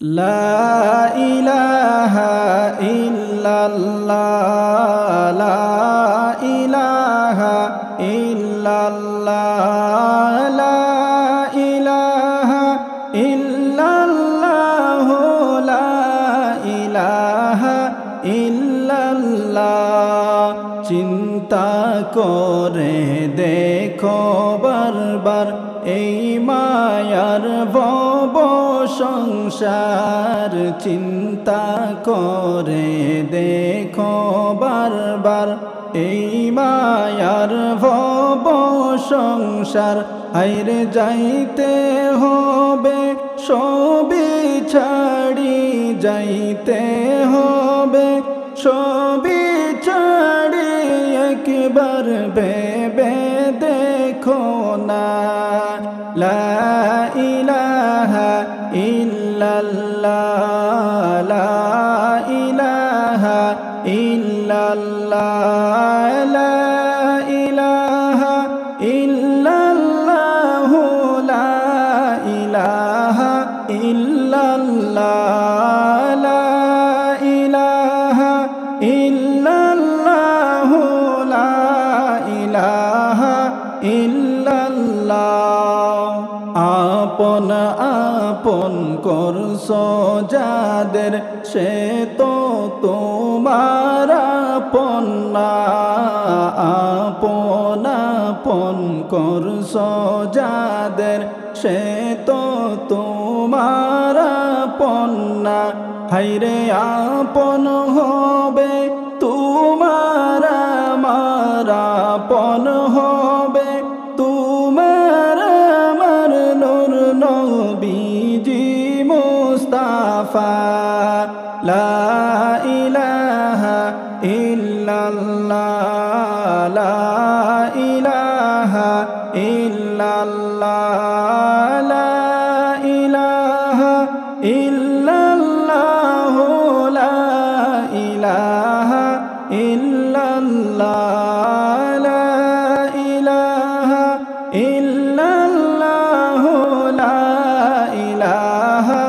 লা ইলাহা ইল্লাল্লাহ লা ইলাহা ইল্লাল্লাহ লা ইলাহা ইল্লাল্লাহ লা ইলাহা ইল্লাল্লাহ চিন্তা করে দেখো বারবার এই মায়ার ভব সংসার চিন্তা করে দেখো বারবার এই মায়ার ভব সংসার হায়রে যাইতে হবে সবই ছাড়ি যাইতে হবে সবই ছাড়ি একবার ভেবে দেখো না লা ইলাহা ইল্লাল্লাহ লা ইলাহা ইল্লাল্লাহ লা ইলাহা ইল্লাল্লাহ লা ইলাহা ইল্লাল্লাহ লা ইলাহা ইল্লাল্লাহ লা ইলাহা ইল্লাল্লাহ আপন আপন করছো যাদের সে তো তোমার আপন না আপন আপন করছো যাদের সে তো তোমার আপন না হায়রে আপন হবে তোমার আমার আপন হবে তোমার আমার নূর নবীজি মুস্তাফা লা ইলাহা ইল্লাল্লাহ লা ইলাহা ইল্লাল্লাহ লা ইলাহা ইল্লাল্লাহ লা ইলাহা ইল্লাল্লাহ লা ইলাহা ইল্লাল্লাহ লা ইলাহা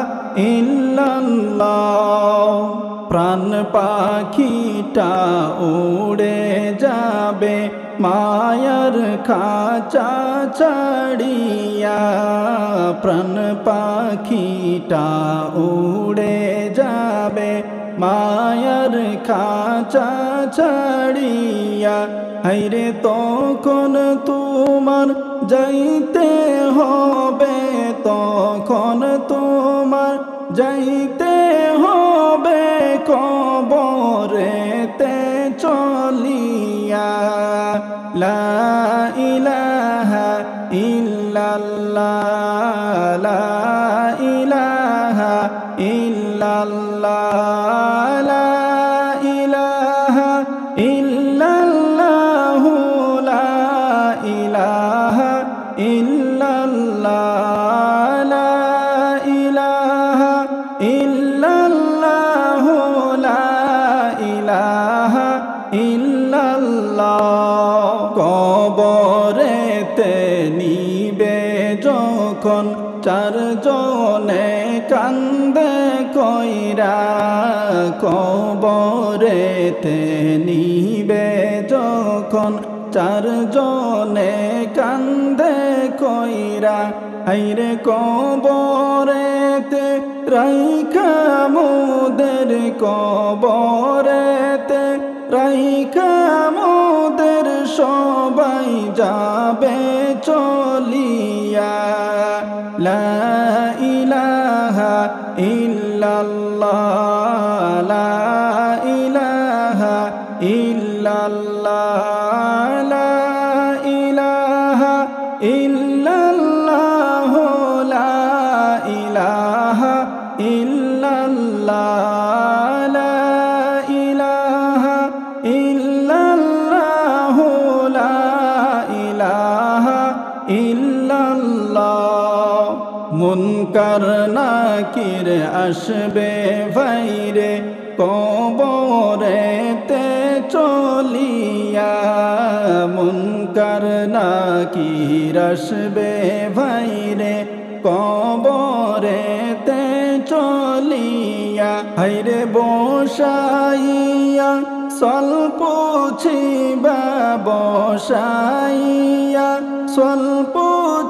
ইল্লাল্লাহ প্রাণ পাখিটা উড়ে যাবে মায়ার খাঁচা ছাড়িয়া প্রাণ পাখিটা উড়ে যাবে মায়ার খাঁচা ছাড়িয়া হায়রে তখন তোমার যাইতে হবে তখন তোমার যাইতে হবে কবরেতে চলিয়া লা ইলাহা ইল্লাল্লাহ লা ইলাহা ইল্লাল্লাহ লা ইলাহা ইল্লাল্লাহ লা ইলাহা ইল্লাল্লাহ লা ইলাহা ইল্লাল্লাহ লা ইলাহা ইল্লাল্লাহ কবরেতে নিবে যখন চারজনে কান্দে কইরা কবরেতে নিবে যখন চারজনে কান্দে কইরা হায়রে কবরেতে রাইখা মোদের কবরেতে রাইখা মোদের সবাই যাবে চলিয়া লা ইলাহা ইল্লাল্লাহ লা ইলাহা ইল্লাল্লাহ লা ইলাহা ইল্লাল্লাহ লা ইলাহা ইল্লাল্লাহ লা ইলাহা ইল্লাল্লাহ লা ইলাহা ইল্লাল্লাহ মুনকার নাকির আসবে ভাইরে কবরেতে চলিয়া মুনকার নাকির আসবে ভাইরে কবরেতে চলিয়া চলিয়া হাইরে বসাইয়া স্বল্প ছিবা বসাইয়া স্বল্প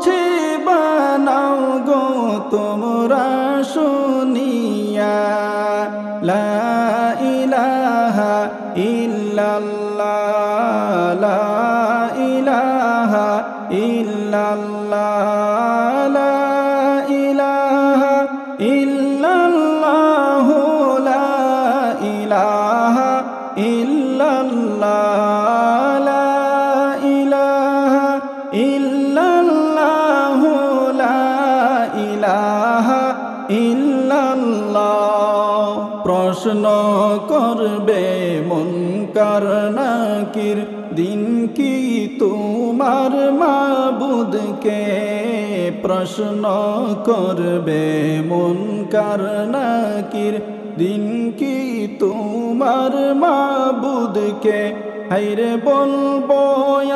ছিবা নাও গো তোমরা শুনিয়া লা ইলাহা ইল্লাল্লাহ লা ইলাহা ইল্লাল্লাহ লা ইলাহা ইল্লাল্লাহ লা ইলাহা ইল্লাল্লাহ লা ইলাহা ইল্লাল্লাহ লা ইলাহা ইল্লাল্লাহ প্রশ্ন করবে মুনকার নাকির দিন কি তোমার মাবুদকে প্রশ্ন করবে মুনকার নাকির দিন কি তোমার মাবুদকে হাইরে বলবো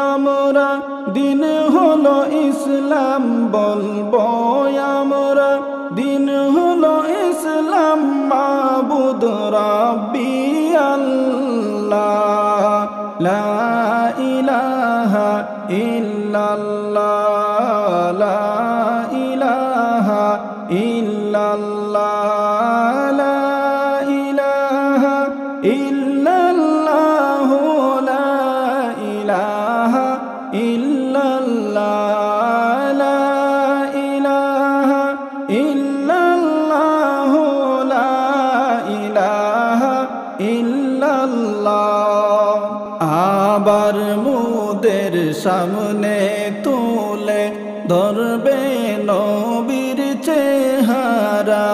আমরা দিন হলো ইসলাম বলবো আমরা দিন হলো ইসলাম মাবুদ রাব্বি আল্লাহ লা ইলাহা ইল্লাল্লাহ লা ইলাহা ইল্লাল্লাহ লা ইলাহা ইল্লাল্লাহ লা ইলাহা ইল্লাল্লাহ লা ইলাহা ইল্লাল্লাহ লা ইলাহা ইল্লাল্লাহ আবার মুদের সামনে তুলে ধরবে নবীর চেহারা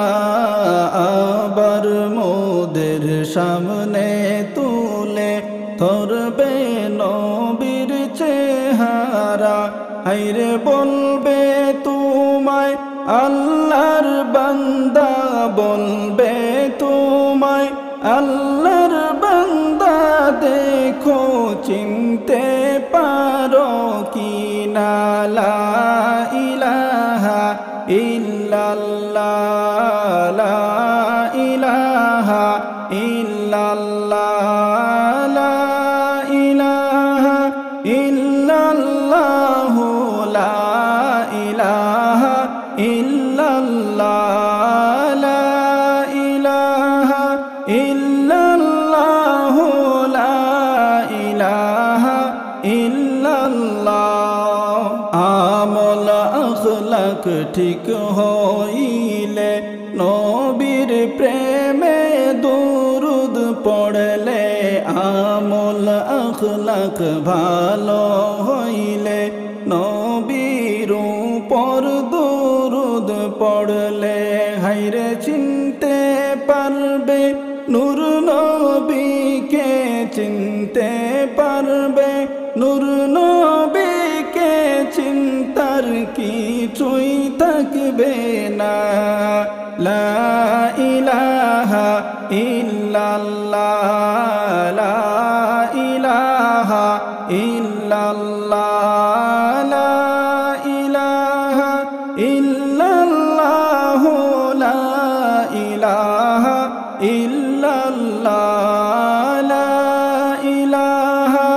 আবার মুদের সামনে তুলে ধরবে নবীর চেহারা হাইরে বলবে তোমায় আল্লাহর বান্দা বলবে তোমায় আল্লাহর বান্দা দেখো চিনতে পারো কি না লা ইলাহা ইল্লাল্লাহ লা ইলাহা ইল্লাল্লাহ লা ইলাহা ইল্লাল্লাহ লা ইলাহা ইল্লাল্লাহ লা ইলাহা ইল্লাল্লাহ লা ইলাহা ইল্লাল্লাহ আমল আখলাক ঠিক হইলে নবীর প্রেমে দুরুদ পড়লে আমল আখলাক ভালো হইলে নবীর উপর দুরুদ পড়লে হাইরে চিনতে পারবে নূর নবীকে চিনতে পারবে নূর নবীকে চিন্তার কিছুই থাকবে না লা ইলাহা ইল্লাল্লাহ লা ইলাহা ইল্লাল্লাহ লা ইলাহা ইল্লাল্লাহ লা ইলাহা ইল্লাল্লাহ লা ইলাহা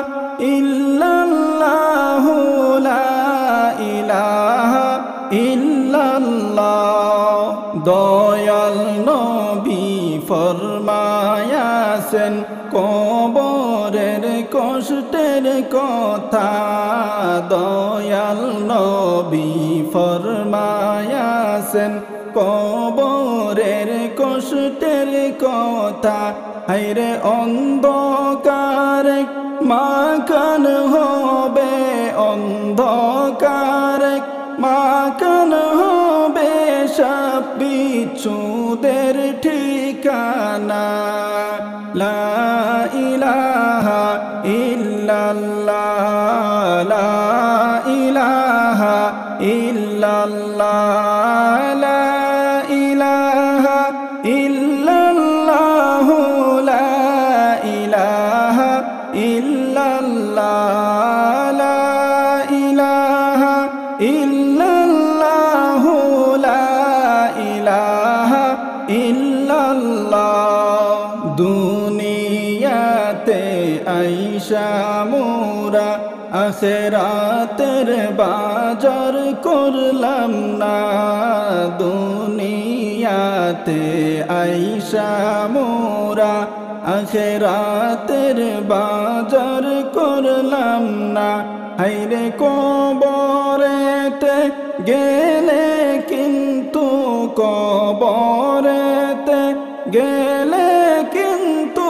ইল্লাল্লাহ লা ইলাহা ইল্লাল্লাহ দয়াল নবী ফরমায়াছেন কবরের কষ্টের কথা দয়াল নবী ফরমায়াছেন কবরের কষ্টের কথা হাইরে অন্ধকার মাখান হবে অন্ধকার মাখান হবে সব বিচ্ছুদের ঠিকানা লা ইলাহা ইল্লাল্লাহ লা ইলাহা ইল্লাল্লাহ লা ইলাহা ইল্লাল্লাহ লা ইলাহা ইল্লাল্লাহ লা ইলাহা ইল্লাল্লাহ লা ইলাহা ইল্লাল্লাহ দুনিয়াতে আইসা মোরা আখিরাতের বাজার করলাম না দুনিয়াতে আইসা মোরা আখিরাতের বাজার করলাম না হায়রে কবরেতে গেলে কিন্তু কবরেতে গেলে কিন্তু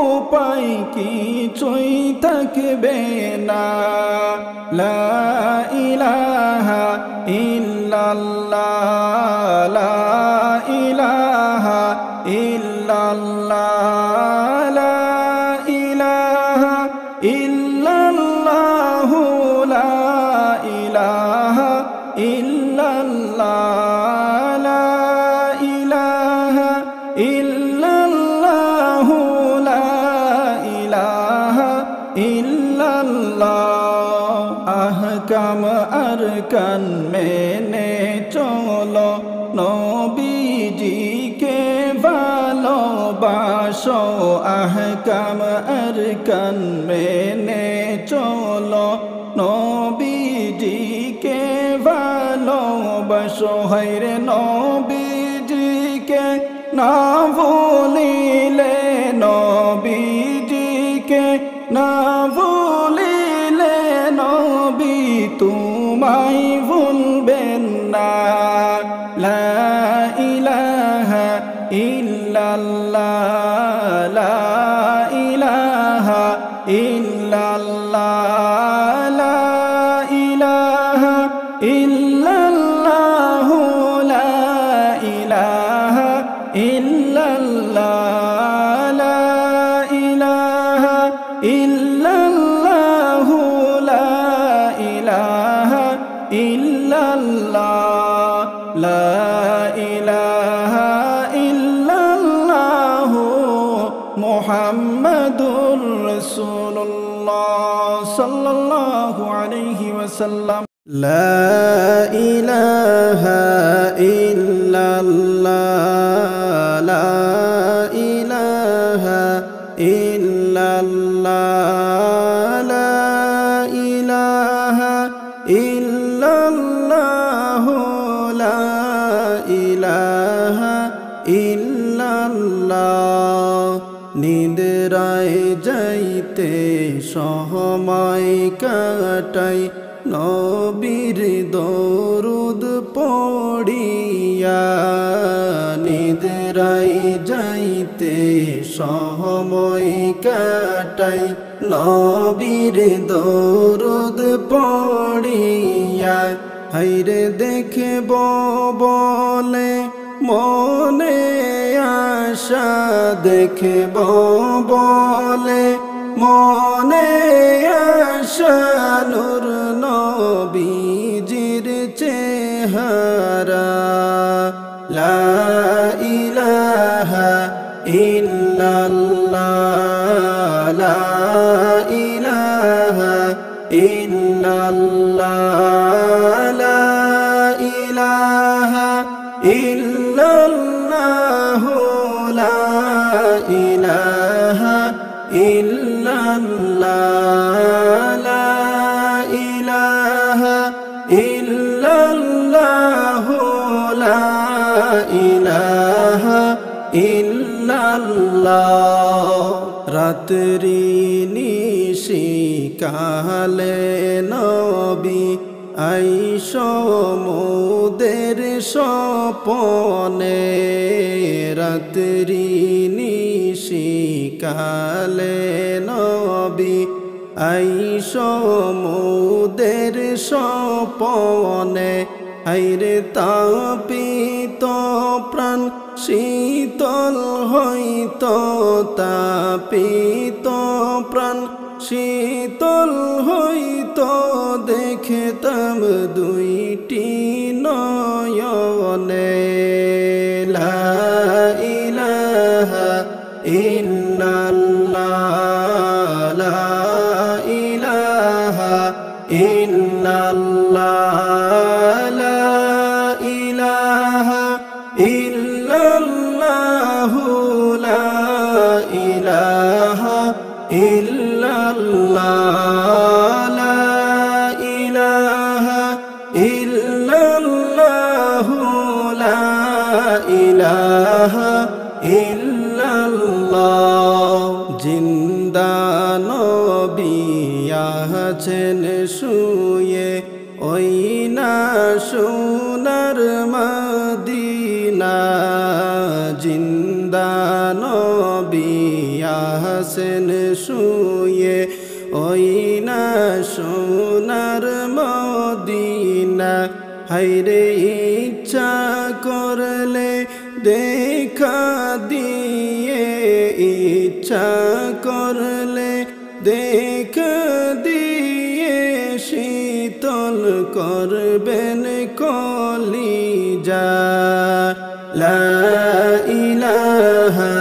উপায় কিছুই থাকবে না লা ইলাহা ইল্লাল্লাহ লা ইলাহা ইল্লাল্লাহ লা ইলাহা ইল্লাল্লাহু লা ইলাহা ইল্লাল্লাহ লা ইলাহা ইল্লাল্লাহু লা ইলাহা ইল্লাল্লাহ আহকাম আরকান মেনে চলো নবীজিকে ভালোবাসো আহকাম আরকান মেনে চলো নবীজিকে ভালোবাসো হায়রে নবীজিকে না ভুলিলে নবীজিকে না ভুলিলে নবী তোমায় ভুলবেন না লা ইলাহা ইল্লাল্লাহ লা ইলাহা ইল্লাল্লাহ লা ইলাহা ইল্লাল্লাহ লা ইলাহা ইল্লাল্লাহ লা ইলাহা ইল্লাল্লাহ লা ইলাহা ইল্লাল্লাহ লা ইলাহা ইল্লাল্লাহ মুহাম্মাদুর রাসূলুল্লাহ সাল্লাল্লাহু আলাইহি ওয়াসাল্লাম লা ইলাহা ইল্লাল্লাহ লা ইলাহা ইল্লাল্লাহ লা ইলাহা ইল্লাল্লাহ লা ইলাহা ইল্লাল্লাহ নিদ্রায় যাইতে সময় কাটাই নবীর দরুদ পড়িয়া নিদ্রায় যাইতে সময় কাটাই নবীর দরুদ পড়িয়া হায়রে দেখব বলে মনে আশা দেখব বলে মনে আশা নূর নবীজির চেহারা লা ইলাহা ইল্লাল্লাহ লা ইলাহা ইল্লাল্লাহ লা ইলাহা ইল্লাল্লাহ লা ইলাহা ইল্লাল্লাহ লা ইলাহা ইল্লাল্লাহ লা ইলাহা ইল্লাল্লাহ রাত্রি নিশি কালে নবী আইসো মোদের স্বপনে রাত্রি নিশি কালে নবী আইসো মোদের স্বপনে হায়রে তাপিত প্রাণ শীতল হইত তাপিত প্রাণ শীতল হইত দেখতাম দুইটি নয়নে লা ইলাহা ইল্লাল্লাহ লা ইলাহা ইল্লাল্লাহ লা ইলাহা ইল্লাল্লাহ জিন্দা নবী আছেন শুয়ে ওই না সোনার মদিনা জিন্দা নবী আছেন শুয়ে ওই না সোনার মদিনা হায়রে ইচ্ছা করলে দেখা দিয়ে ইচ্ছা করলে দেখা দিয়ে শীতল করবেন কলিজা লা ইলাহা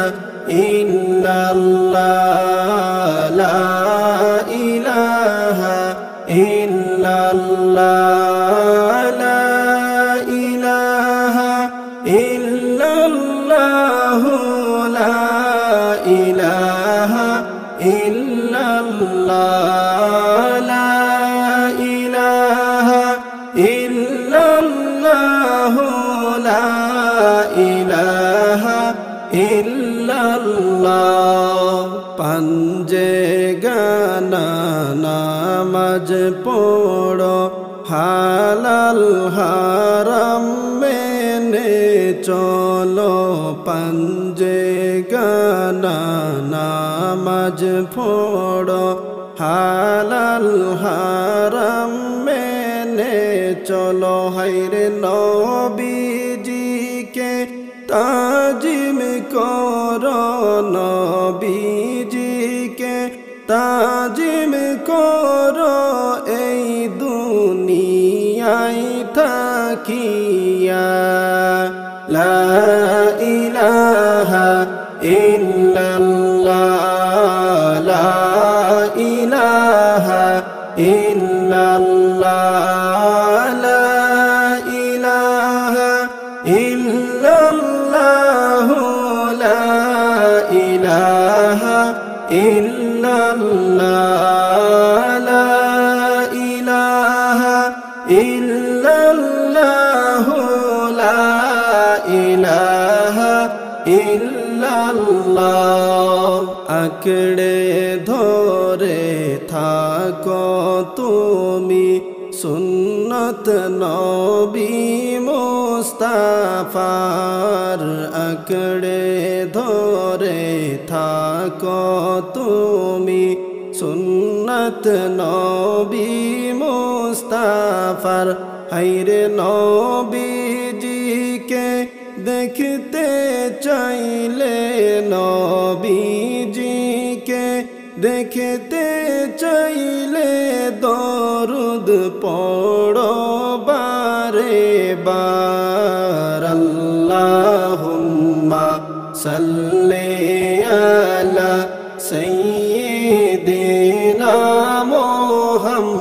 ইল্লাল্লাহ লা ইলাহা ইল্লাল্লাহ লা ইলাহা ইল্লাল্লাহ লা ইলাহা ইল্লাল্লাহ লা ইলাহা ইল্লাল্লাহ লা ইলাহা ইল্লাল্লাহ পাঞ্জে গানা নামাজ পড়ো হালাল হারাম মেনে চলো পাঞ্জে গানা নামাজ পড়ো হালাল হারাম মেনে চলো হায়রে নবীজিকে তাজিম করো নবীজিকে তাজিম করো এই দুনিয়ায় থাকিয়া লা ইলাহা ইল্লাল্লাহ লা ইলাহা ইল্লাল্লাহ লা ইলাহা ইল্লাল্লাহ লা ইলাহা ইল্লাল্লাহ লা ইলাহা ইল্লাল্লাহ লা ইলাহা ইল্লাল্লাহ আঁকড়ে ধরে থাকো তুমি সুন্নত নবী মুস্তাফার আঁকড়ে ধরে থাকো তুমি সুন্নত নবী মুস্তাফার হায়রে নবীজিকে দেখতে চাইলে নবীজিকে দেখতে চাইলে দরুদ পড়ো বারে বার আল্লাহুম্মা সাল্লি আলা সাইয়্যিদিনা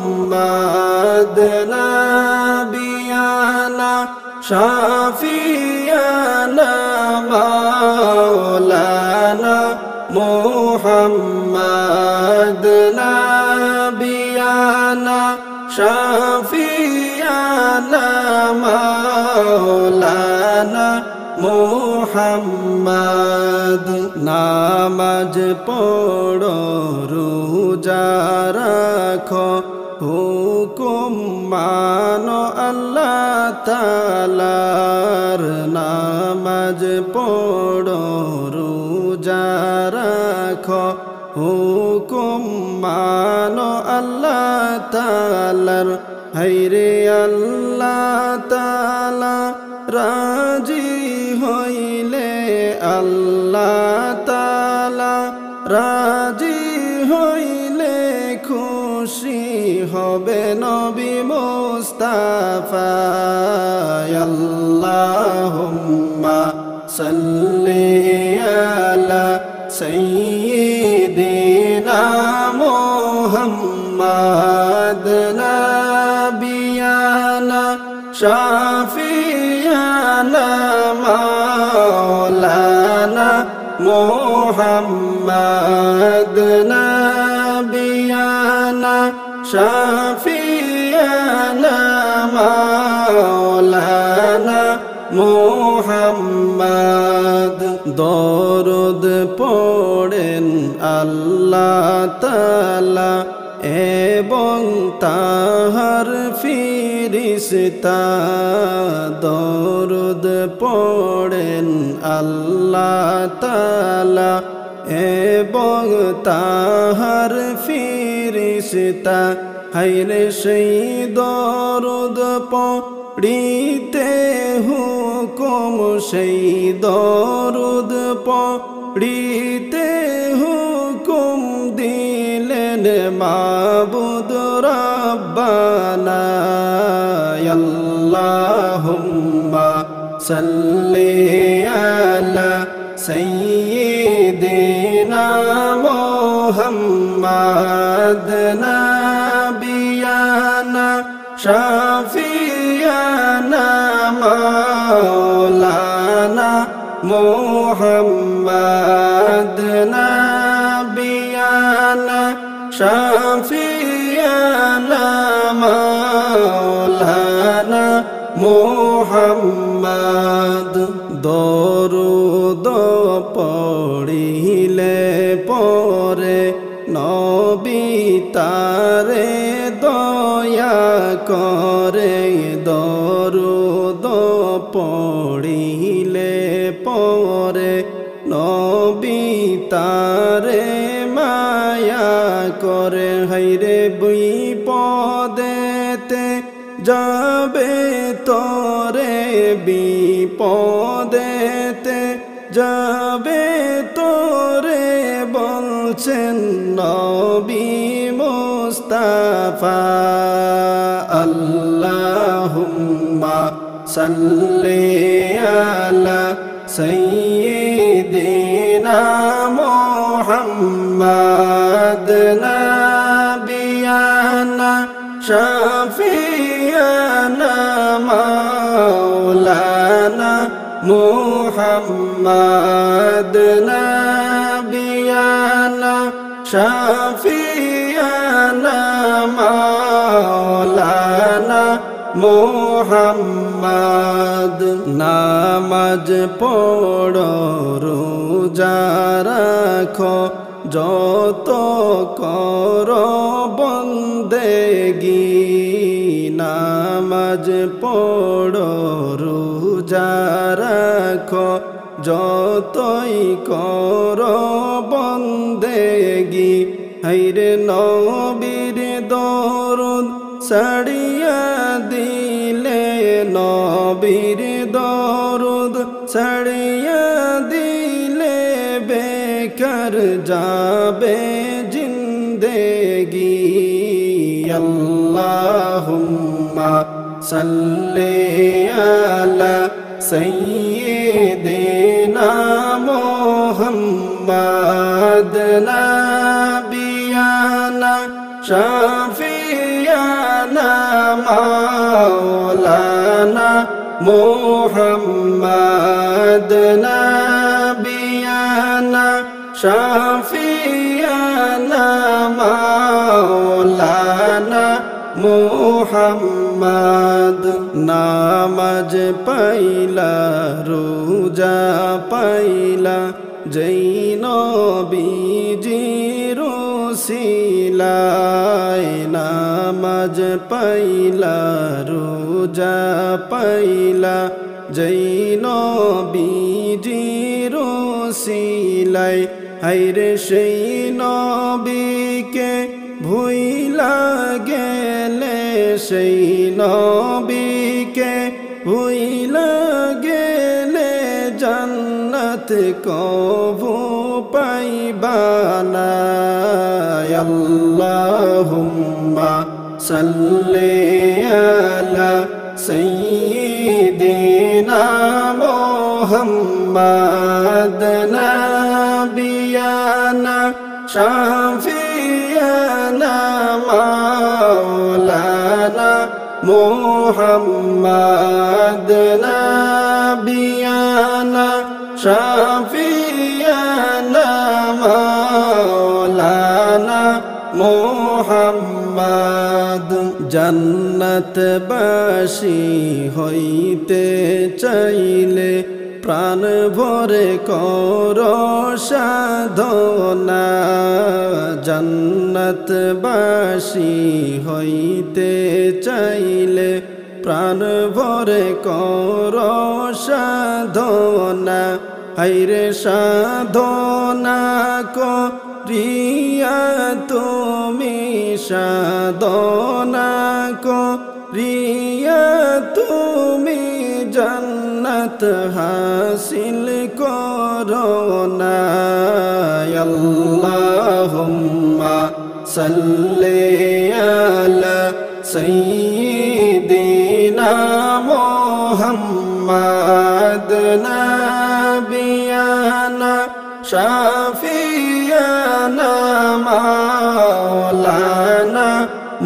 মুহাম্মাদ নাবিয়ানা শাফিয়ানা মাওলানা মুহাম্মাদ নাবিয়ানা শাফিয়ানা মাওলানা মুহাম্মাদ নামাজ পড়ো রোজা রাখো হুকুম মানো আল্লাহ তাআলার নামাজ পড়ো রোজা রাখো হুকুম মানো আল্লাহ তাআলার হায়রে আল্লাহ তাআলা রাজি হইলে আল্লাহ তাআলা রাজি হইলে খুশি হবে নবী মুস্তাফা আল্লাহুম্মা সাল্লি আলা সাইয়্যিদিনা মুহাম্মাদ নাবিয়ানা শাফিয়ানা মাওলানা মুহাম্মাদ নাবিয়ানা শাফিয়ানা মাওলানা মুহাম্মদ দরুদ পড়েন আল্লাহ তাআলা এবং তাহার ফিরিস্তা দরুদ পড়েন আল্লাহ তাআলা এবং তাহার ফিরিস্তা হায়রে সেই দরুদ পড়িতে হুকুম সেই দরুদ পড়িতে হুকুম দিলেন মাবুদ রব্বানা আল্লাহুম্মা সাল্লি আলা সাইয়্যিদিনা মুহাম্মাদ নাবিয়ানা শাফিয়ানা মাওলানা মুহাম্মাদ নাবিয়ানা শাফিয়ানা মাওলানা মুহাম্মদ দরুদ পড়িলে পরে নবী তারে দয়া করে দরুদ পড়িলে পরে নবী তারে মায়া করে হায়রে বিপদেতে যাবে তোরে বিপদেতে যাবে তোরে বলছেন নবী মুস্তাফা আল্লাহুম্মা সাল্লি আলা সাইয়্যিদিনা মুহাম্মাদ নাবিয়ানা শাফিয়ানা মাওলানা মুহাম্মাদ নাবিয়ানা শাফিয়ানা মাওলানা মুহাম্মদ নামাজ পড়ো রোজা রাখো যত করো বন্দেগি নামাজ পড়ো রোজা রাখো যতই করো বন্দেগি হায়রে নবীর দরুদ ছাড়িয়া দিলে নবীর দরুদ ছাড়িয়া দিলে বেকার যাবে জিন্দেগি আল্লাহুম্মা সাল্লি আলা সাইয়্যিদিনা মুহাম্মাদ নাবিয়ানা শাফিয়ানা মাওলানা মুহাম্মাদ নাবিয়ানা শাফিয়ানা মাওলানা মুহাম্মদ নামাজ পাইলা রোজা পাইলা যেই নবীজির উসিলায় নামাজ পাইলা রোজা পাইলা যেই নবীজির উসিলায় হায়রে সেই নবীকে ভুইলা গেলে সেই নবীকে ভুইলা গেলে জান্নাত কবু পাইবানা আল্লাহুম্মা সাল্লি আলা সাইয়্যিদিনা মুহাম্মাদ নাবিয়ানা শাফিয়ানা মাওলানা মুহাম্মাদ নাবিয়ানা শাফিয়ানা মাওলানা মুহাম্মদ মোহাম্মদ জান্নাতবাসী হইতে চাইলে প্রাণ ভরে কর সাধনা জান্নাতবাসী হইতে চাইলে প্রাণ ভরে কর সাধনা হায়রে সাধনা করিয়া তুমি সাধনা করিয়া তুমি জান্নাত হাসিল করো না আল্লাহুম্মা সাল্লি আলা সাইয়্যিদিনা মুহাম্মাদ নাবিয়ানা শাফিয়ানা মাওলানা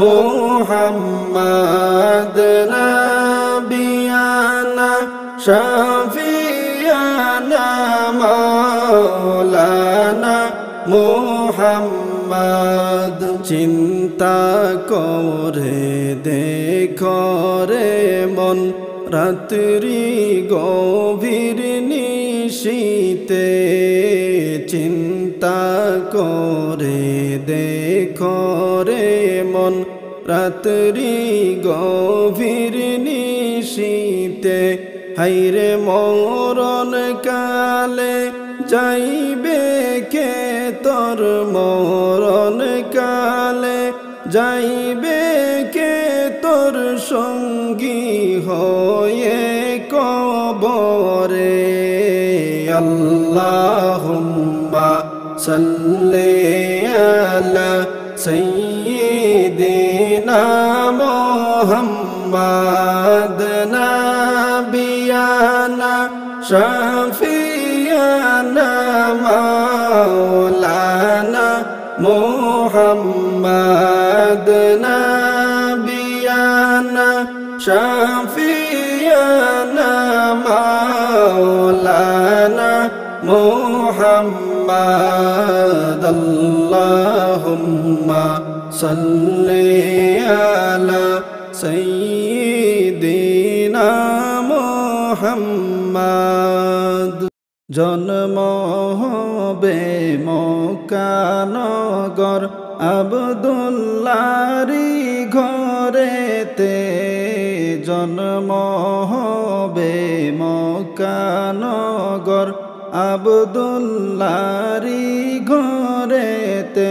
মুহাম্মাদ নাবিয়ানা শাফিয়ানা মাওলানা মুহাম্মদ চিন্তা করে দেখো রে মন রাত্রি গভীর নিশীতে চিন্তা করে দেখো রে মন রাত্রি গভীর নিশীতে হায়রে মরণ কালে যাইবে কে তোর মরণ কালে যাইবে কে তোর সঙ্গী হয়ে কবরে আল্লাহুম্মা সাল্লি আলা সাইয়্যিদিনা মুহাম্মাদ নাবিয়ানা শাফিয়ানা মাওলানা মুহাম্মাদ নাবিয়ানা শাফিয়ানা মাওলানা মুহাম্মাদ আল্লাহুম্মা সাল্লি আলা সাইয়্যিদিনা মুহাম্মাদ জন্ম হবে মক্কা নগর আব্দুল্লাহরি ঘরেতে জন্ম হবে মক্কা নগর আব্দুল্লাহরি ঘরেতে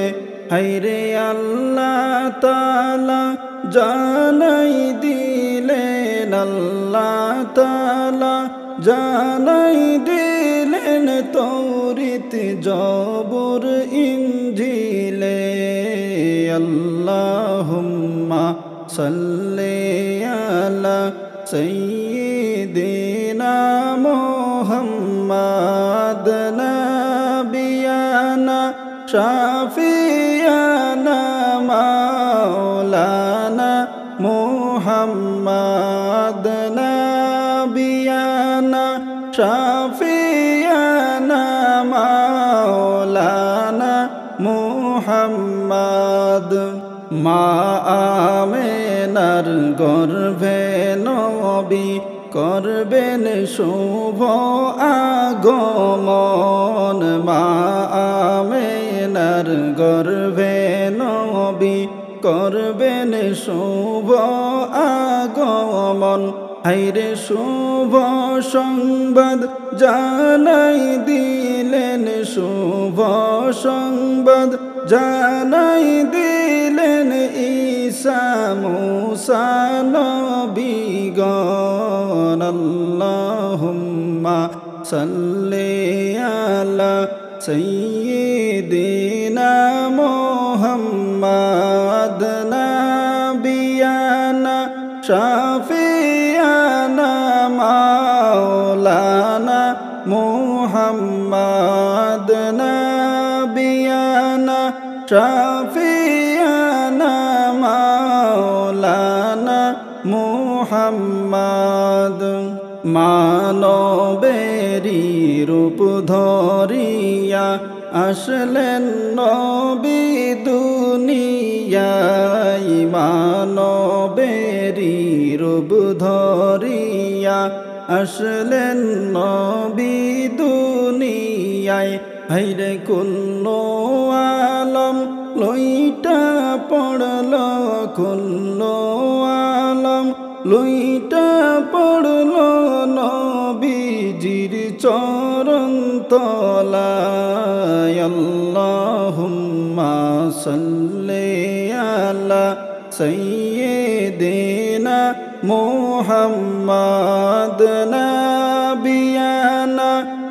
হায়রে আল্লাহ তাআলা জানাই দিলেন আল্লাহ তাআলা জানাই দিলেন তৌরিত জবুর ইনজিলে আল্লাহুম্মা সাল্লি আলা সাইয়্যিদিনা মুহাম্মাদ নাবিয়ানা শাফিয়ানা মাওলানা মুহাম্মাদ নাবিয়ানা শাফিয়ানা মাওলানা মুহাম্মাদ মা আমেনার গর্ভে নবী করবেন শুভ আগমন মা আমেনার গর্ভে নবী করবেন শুভ আগমন হায়রে শুভ সংবাদ জানাই দিলেন শুভ সংবাদ জানাই দিলেন ঈসা মূসা নবীগণ আল্লাহুম্মা সাল্লি আলা সাইয়্যিদিনা মুহাম্মাদ নাবিয়ানা শাফিয়ানা মাওলানা মুহাম্মাদ নাবিয়ানা শাফিয়ানা মাওলানা মুহাম্মাদ মানবের মানবেরি রূপ ধরিয়া আসলেন নবী দুনিয়ায় মানবেরি রূপ ধরিয়া আসলেন নবী দুনিয়ায় হাইরে কুল্লু আলম লইটা পড়ল কুল্লু আলম লইটা পড়ল নবীজির চরণ তলায় আল্লাহুম্মা সাল্লি আলা সাইয়্যিদিনা মুহাম্মাদ নাবিয়ানা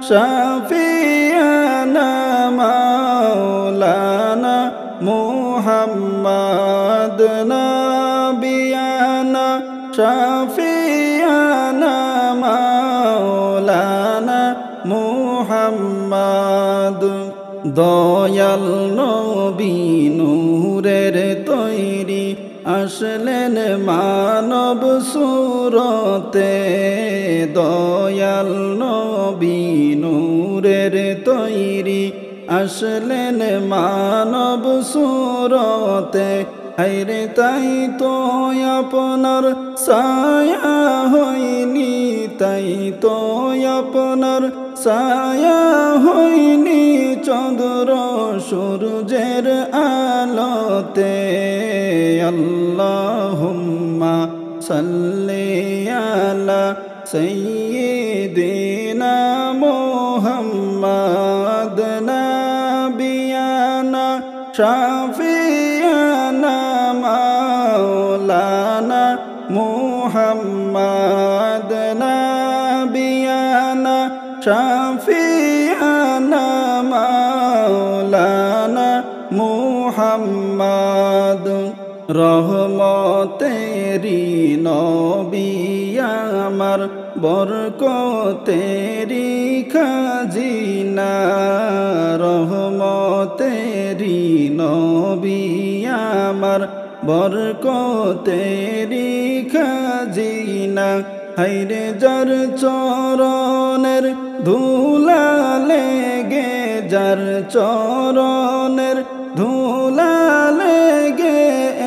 শাফিয়ানা মাওলানা মুহাম্মাদ নাবিয়ানা শাফিয়ানা মাওলানা মুহাম্মাদ দয়াল নবী নূরের তৈরি আসলেন মানব সুরতে দয়াল নবী নূরের তৈরি আসলেন মানব সুরতে হায়রে তাই তো আপনার ছায়া হইনি তাই তো আপনার ছায়া হইনি চন্দ্র সূর্যের আলোতে আল্লাহুম্মা সাল্লি আলা সাইয়্যিদিনা মুহাম্মাদ নাবিয়ানা শাফিয়ানা মাওলানা মুহাম্মাদ নাবিয়ানা শাফিয়ানা মাওলানা মুহাম্মাদ রহমতেরি নবী আমার বরকতেরি খাজিনা রহমতেরি নবী আমার বরকতেরি খাজিনা হায়রে যার চরণের ধুলা লেগে যার চরণের ধুলা লেগে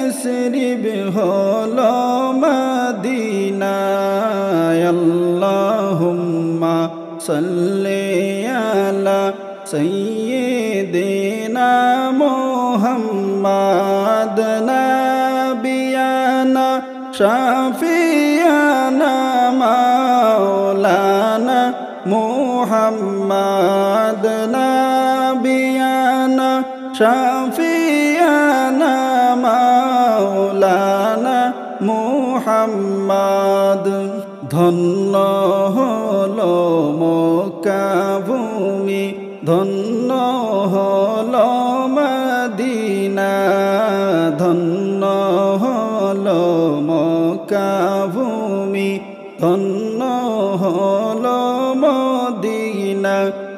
এসরিব হল মদিনায় আল্লাহুম্মা সাল্লি আলা সাইয়্যিদিনা মুহাম্মাদ নাবিয়ানা শাফিয়ানা মাওলানা মুহাম্মাদ নাবিয়ানা শাফিয়ানা মাওলানা মুহাম্মাদ ধন্য হলো মক্কা ভূমি ধন্য হলো মদিনা ধন্য হলো মক্কা ভূমি ধন্য হলো মদিনা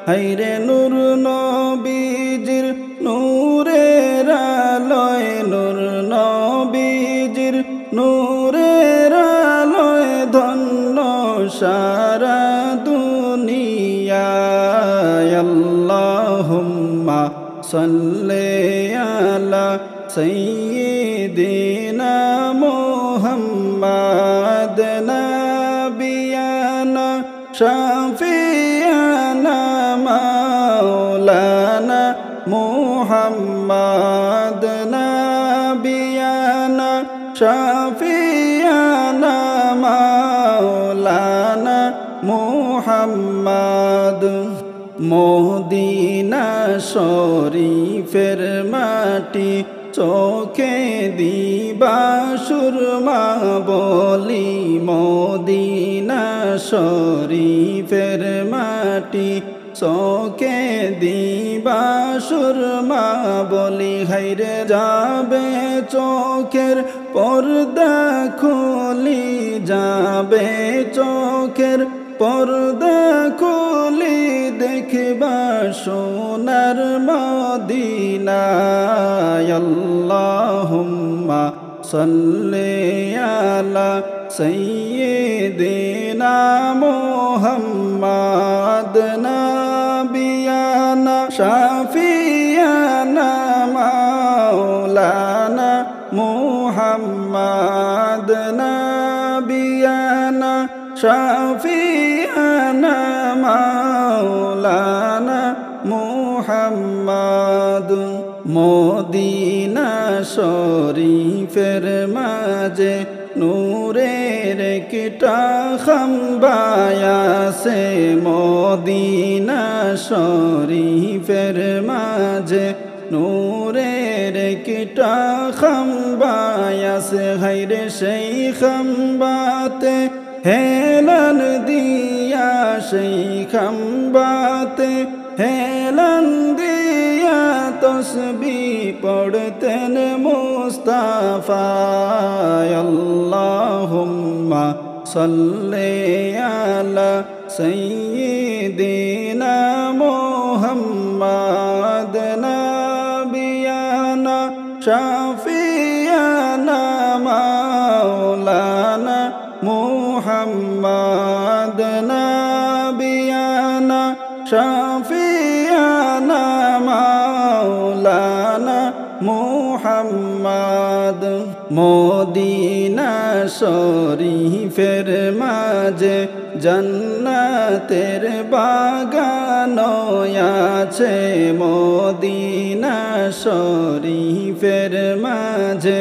হায়রে নূর নবীজির নূরের আলোয় নূর নবীজির নূরের আলোয় ধন্য সারা দুনিয়ায় আল্লাহুম্মা সাল্লি আলা সাইয়্যিদিনা মুহাম্মাদ নাবিয়ানা শাফিয়ানা মাওলানা মুহাম্মাদ নাবিয়ানা শাফিয়ানা মাওলানা মুহাম্মাদ মদিনা শরীফের মাটি চোখে দিবা সুরমা বলি মদিনা শরীফের মাটি চোখে দিবা সুরমা বলি হায়রে যাবে চোখের পর্দা খুলি যাবে চোখের পর্দা খুলি দেখবা সোনার মদিনা আল্লাহুম্মা salli ala sayyidina Muhammad nabiyana shafiyana maulana Muhammad nabiyana shafiyana maulana Muhammad Medina শরীফের মাঝে নূরের একটা খাম্বায়াসে মদিনা শরীফের মাঝে নূরের একটা খাম্বায়াসে হায়রে সেই খাম্বাতে হেলান দিয়া সেই খাম্বাতে হেলান দিয়া তসবি পড়তেন মুস্তাফা আল্লাহুম্মা সাল্লি আলা সাইয়্যিদিনা মুহাম্মাদ নাবিয়ানা শাফিয়ানা মাওলানা মুহাম্মাদ নাবিয়ানা শাফিয়ানা মাওলানা মুহাম্মাদ মদিনা শরীফের মাঝে জান্নাতের বাগান আছে মদিনা শরীফের মাঝে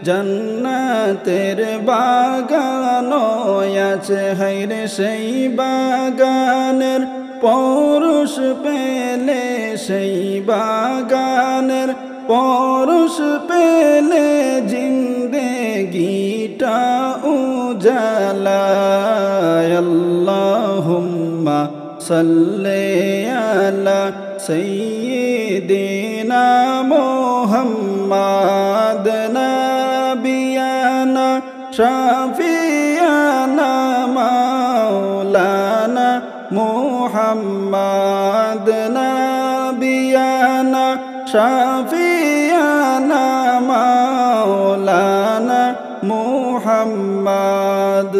জান্নাতের বাগান আছে হায়রে সেই বাগানের পরশ পেলে সেই বাগানের পরশ পেলে জিন্দেগিটা উজালা আল্লাহুম্মা সাল্লি আলা সাইয়্যিদিনা মুহাম্মাদ নাবিয়ানা শাফিয়ানা মাওলানা মুহাম্মাদ নাবিয়ানা শাফিয়ানা মাওলানা মুহাম্মাদ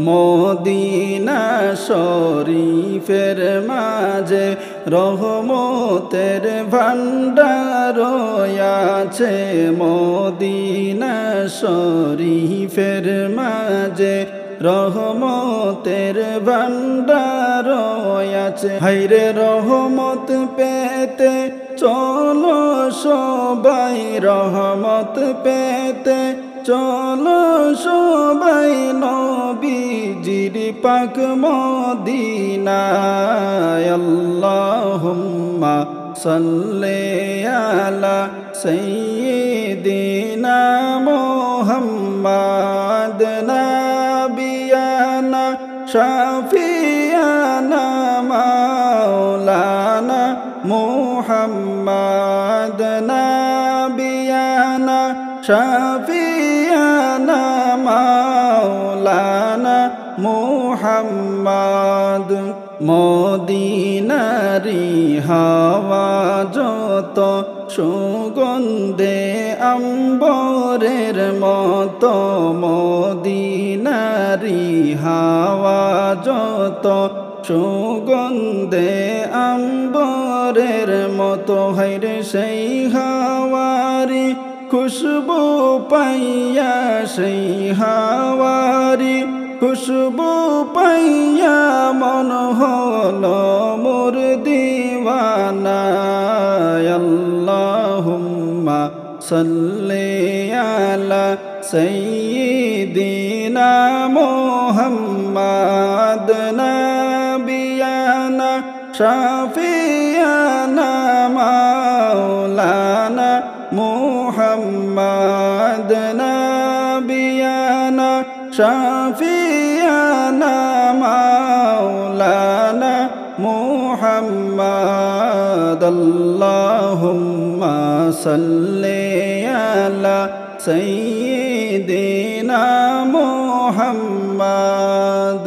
মদিনা শরীফের মাঝে রহমতের ভান্ডার আছে মদিনা শরীফের মাঝে রহমতের ভান্ডার আছে হায়রে রহমত পেতে চলো সবাই রহমত পেতে চলো সবাই নবীজির পাক মদিনায় আল্লাহুম্মা সাল্লি আলা সাইয়্যিদিনা মুহাম্মাদ নাবিয়ানা শাফিয়ানা মাওলানা মুহাম্মাদ নাবিয়ানা শাফিয়ানা মাওলানা মুহাম্মাদ মদিনারি হাওয়া যত সুগন্ধে আম্বরের মতো মদিনারি হাওয়া যত সুগন্ধে আম্বরের মতো হায়রে সেই হাওয়ারি খুশবু পাইয়া সেই হাওয়ারি খুশবু পাইয়া মন হলো মোর দিওয়ানা আল্লাহুম্মা সাল্লি আলা সাইয়্যিদিনা মুহাম্মাদ নাবিয়ানা শাফিয়ানা মাওলানা মুহাম্মাদ নাবিয়ানা শাফিয়ানা মাওলানা মুহাম্মাদ আল্লাহুম্মা সাল্লি আলা সাইয়্যিদিনা মুহাম্মাদ